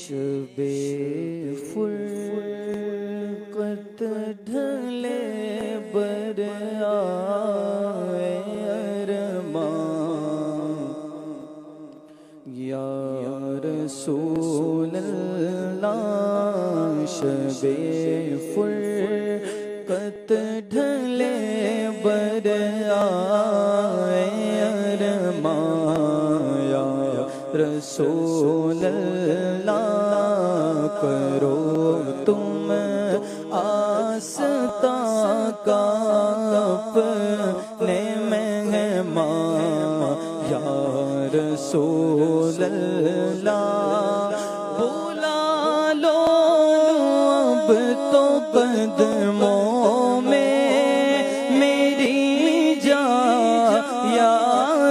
شب فرقت ڈھلے بر آئے ارمان یا رسول اللہ شب فرقت ڈھلے بر آئے ارمان یا رسول اللہ کرو تم آستاں کا اپنے مہمان یا رسول اللہ بلا لو اب تو قدموں میں میری جان یا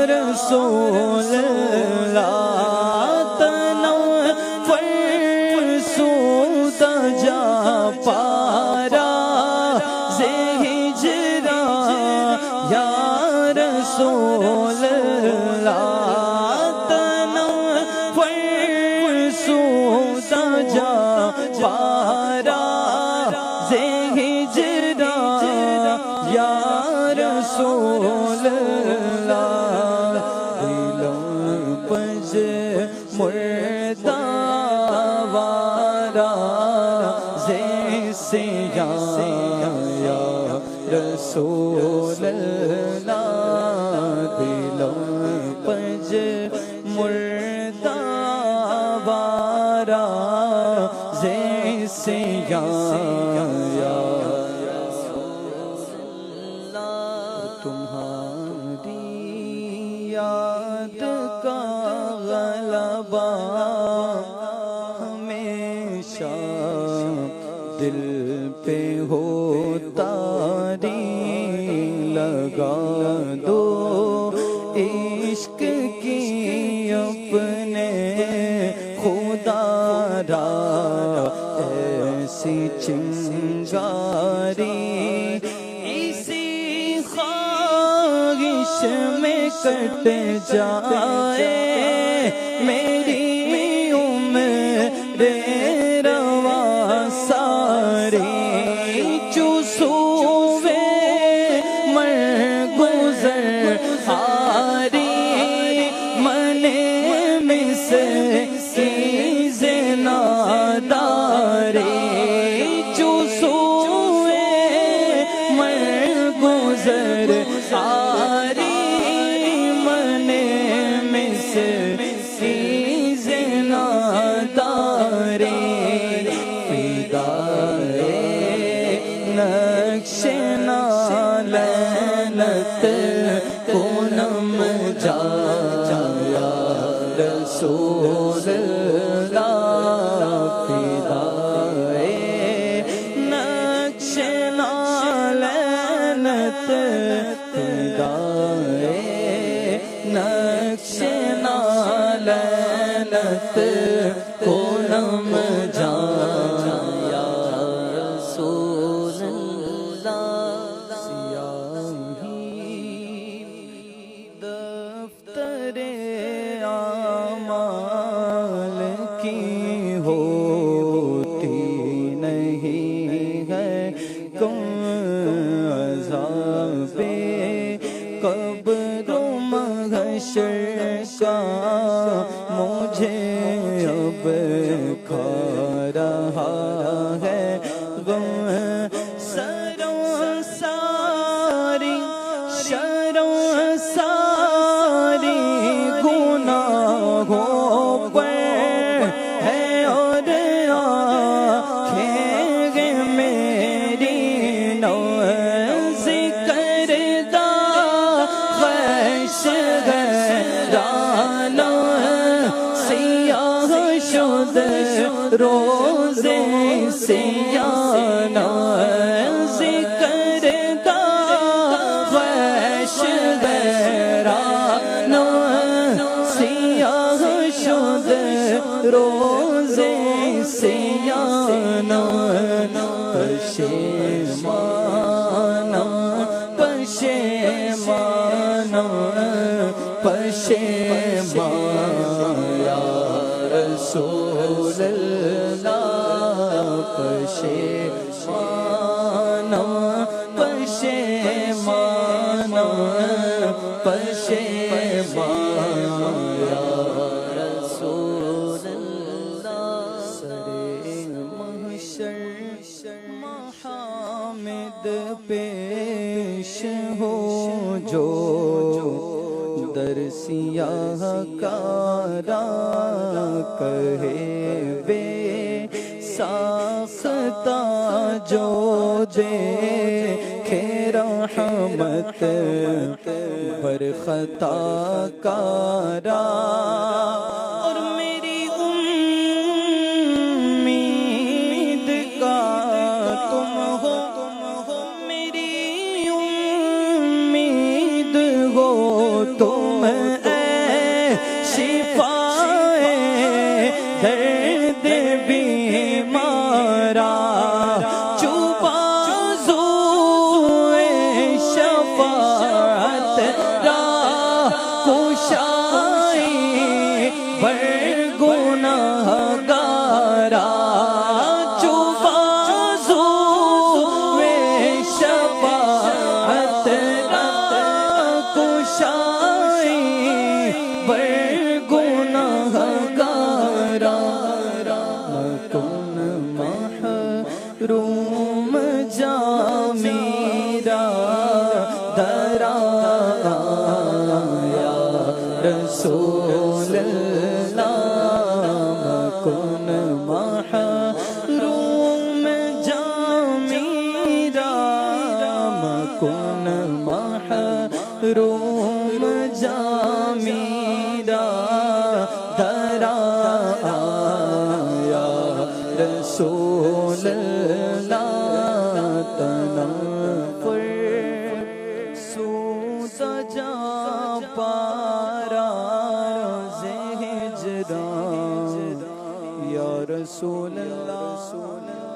رسول اللہ پارا سے ہجرا یا رسول اللہ تنم فرسودہ جا پارا سے ہجرا یا رسول اللہ دلوں پج مردہ وارا یا رسول اللہ دلوں پج مردہ وارا جیسے یا تمہاری یاد کا غلبہ ہمیشہ دل پہ ہوتا لگا دو عشق کی اپنے خدا را ایسی چنگاری اسی خواہش میں کٹ جائے میری عمر روا ساری رسول اللہ فدائے نقش نالینت فدائے نقش نالینت کونم جان یا رسول اللہ سیاہی دفتر اعمال کی ہوتی نہیں ہے کم عذاب قبر و محشر کا مجھے اب کھا رہا ہے غم سروں ساری شروں ساری گناہوں پر ہے اور آنکھیں میری نو ذکر دا خیش غیرانہ سیاہ شد روزے سیانہ ذکر دا خیش غیرانہ سیاہ شد روزے سیانہ پشیمانہ پشیمانہ پشیمانہ یا رسول اللہ پشیمانا پشیمانا پشیمانا یا رسول اللہ سرے محشر محامد پیش ہو جو در سیاہ کارا کہے بے ساختہ جو دیکھے رحمت بر خطا کارا اور میری امید کا تم ہو میری امید ہو تم شفائے درد بیمارا چوبازوئے شفاعت راہ کشائی بر گناہگارا چوبازوئے شفاعت راہ کشائی بر گناہگارا مکن محروم جا میرا درا یا رسول اللہ مکن محروم جا میرا مکن محروم جا میرا درا یا رسول اللہ تنفر سوت جا پارا ہجران یا رسول اللہ